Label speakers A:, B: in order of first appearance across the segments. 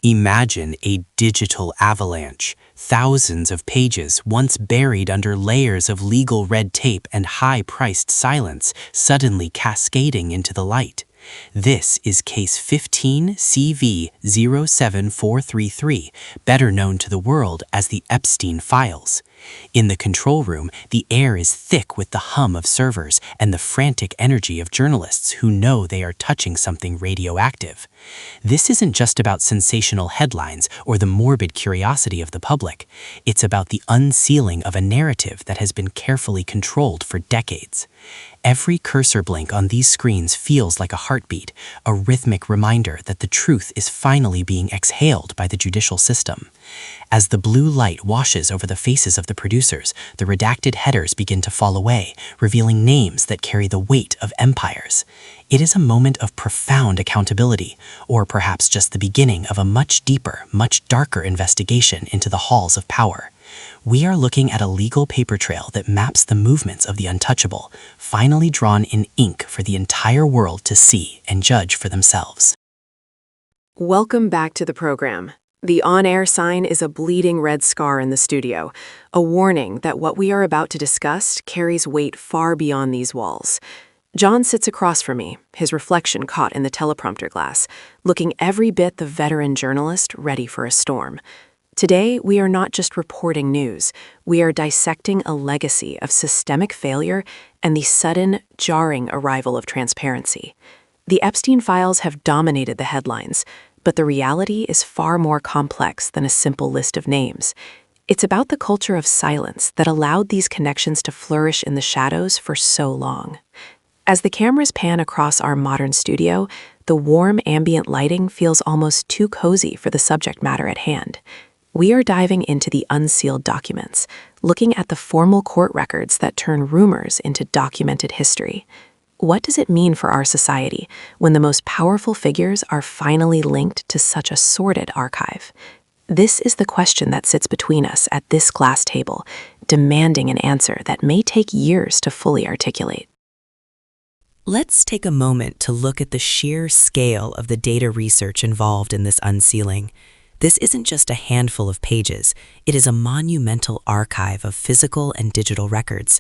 A: Imagine a digital avalanche, thousands of pages once buried under layers of legal red tape and high-priced silence suddenly cascading into the light. This is Case 15-CV-07433, better known to the world as the Epstein Files. In the control room, the air is thick with the hum of servers and the frantic energy of journalists who know they are touching something radioactive. This isn't just about sensational headlines or the morbid curiosity of the public. It's about the unsealing of a narrative that has been carefully controlled for decades. Every cursor blink on these screens feels like a heartbeat, a rhythmic reminder that the truth is finally being exhaled by the judicial system. As the blue light washes over the faces of the producers, the redacted headers begin to fall away, revealing names that carry the weight of empires. It is a moment of profound accountability, or perhaps just the beginning of a much deeper, much darker investigation into the halls of power. We are looking at a legal paper trail that maps the movements of the untouchable, finally drawn in ink for the entire world to see and judge for themselves.
B: Welcome back to the program. The on-air sign is a bleeding red scar in the studio, a warning that what we are about to discuss carries weight far beyond these walls. John sits across from me, his reflection caught in the teleprompter glass, looking every bit the veteran journalist ready for a storm. Today, we are not just reporting news, we are dissecting a legacy of systemic failure and the sudden, jarring arrival of transparency. The Epstein Files have dominated the headlines, but the reality is far more complex than a simple list of names. It's about the culture of silence that allowed these connections to flourish in the shadows for so long. As the cameras pan across our modern studio, the warm ambient lighting feels almost too cozy for the subject matter at hand. We are diving into the unsealed documents, looking at the formal court records that turn rumors into documented history. What does it mean for our society when the most powerful figures are finally linked to such a sordid archive? This is the question that sits between us at this glass table, demanding an answer that may take years to fully articulate.
C: Let's take a moment to look at the sheer scale of the data research involved in this unsealing. This isn't just a handful of pages, it is a monumental archive of physical and digital records.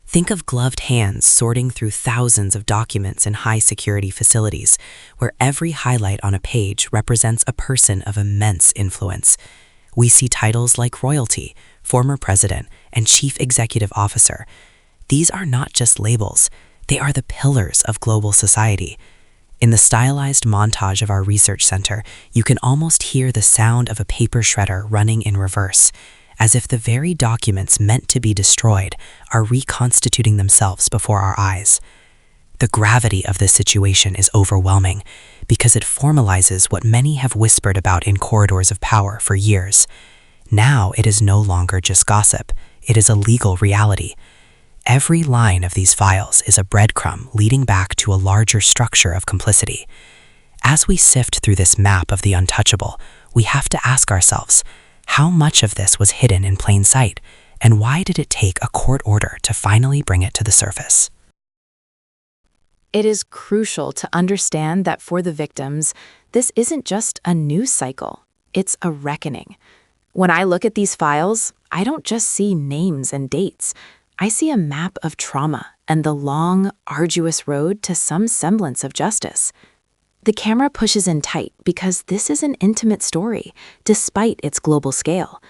C: Think of gloved hands sorting through thousands of documents in high-security facilities, where every highlight on a page represents a person of immense influence. We see titles like royalty, former president, and chief executive officer. These are not just labels, they are the pillars of global society. In the stylized montage of our research center, you can almost hear the sound of a paper shredder running in reverse, as if the very documents meant to be destroyed are reconstituting themselves before our eyes. The gravity of this situation is overwhelming because it formalizes what many have whispered about in corridors of power for years. Now it is no longer just gossip, it is a legal reality. Every line of these files is a breadcrumb leading back to a larger structure of complicity. As we sift through this map of the untouchable, we have to ask ourselves, how much of this was hidden in plain sight, and why did it take a court order to finally bring it to the surface?
D: It is crucial to understand that for the victims, this isn't just a news cycle, it's a reckoning. When I look at these files, I don't just see names and dates. I see a map of trauma and the long, arduous road to some semblance of justice. The camera pushes in tight because this is an intimate story, despite its global scale.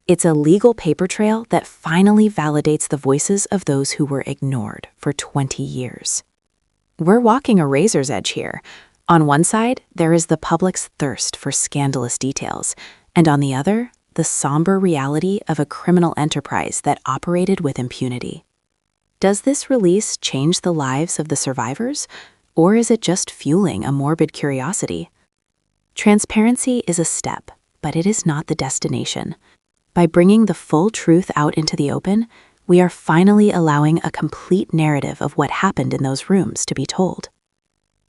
D: It's a legal paper trail that finally validates the voices of those who were ignored for 20 years. We're walking a razor's edge here. On one side, there is the public's thirst for scandalous details, and on the other, the somber reality of a criminal enterprise that operated with impunity. Does this release change the lives of the survivors, or is it just fueling a morbid curiosity? Transparency is a step, but it is not the destination. By bringing the full truth out into the open, we are finally allowing a complete narrative of what happened in those rooms to be told.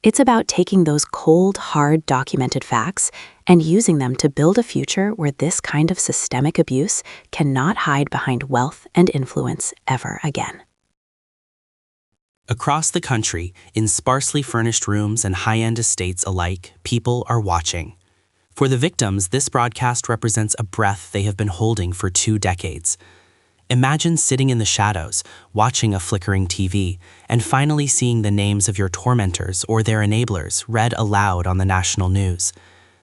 D: It's about taking those cold, hard, documented facts and using them to build a future where this kind of systemic abuse cannot hide behind wealth and influence ever again.
A: Across the country, in sparsely furnished rooms and high-end estates alike, people are watching. For the victims, this broadcast represents a breath they have been holding for 2 decades. Imagine sitting in the shadows, watching a flickering TV, and finally seeing the names of your tormentors or their enablers read aloud on the national news.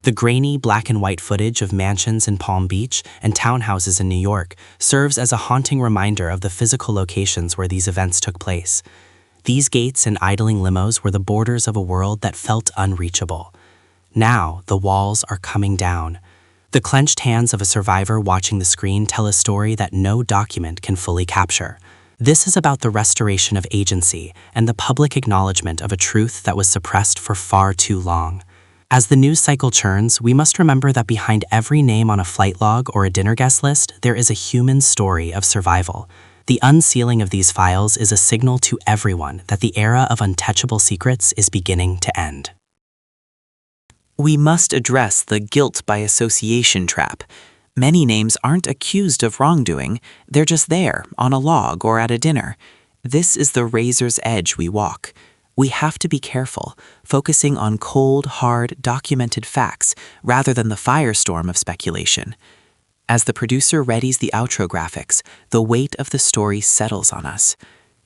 A: The grainy black and white footage of mansions in Palm Beach and townhouses in New York serves as a haunting reminder of the physical locations where these events took place. These gates and idling limos were the borders of a world that felt unreachable. Now, the walls are coming down. The clenched hands of a survivor watching the screen tell a story that no document can fully capture. This is about the restoration of agency and the public acknowledgement of a truth that was suppressed for far too long. As the news cycle churns, we must remember that behind every name on a flight log or a dinner guest list, there is a human story of survival. The unsealing of these files is a signal to everyone that the era of untouchable secrets is beginning to end.
C: We must address the guilt by association trap. Many names aren't accused of wrongdoing, they're just there, on a log or at a dinner. This is the razor's edge we walk. We have to be careful, focusing on cold, hard, documented facts rather than the firestorm of speculation. As the producer readies the outro graphics, the weight of the story settles on us.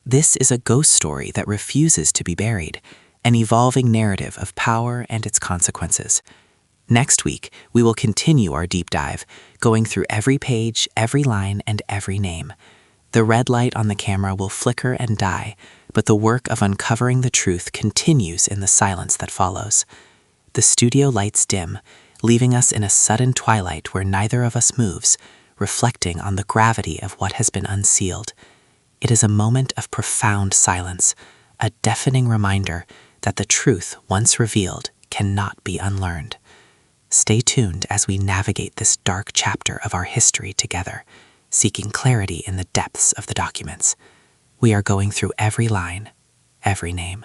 C: This is a ghost story that refuses to be buried, an evolving narrative of power and its consequences. Next week, we will continue our deep dive, going through every page, every line, and every name. The red light on the camera will flicker and die, but the work of uncovering the truth continues in the silence that follows. The studio lights dim, leaving us in a sudden twilight where neither of us moves, reflecting on the gravity of what has been unsealed. It is a moment of profound silence, a deafening reminder that the truth once revealed cannot be unlearned. Stay tuned as we navigate this dark chapter of our history together, seeking clarity in the depths of the documents. We are going through every line, every name.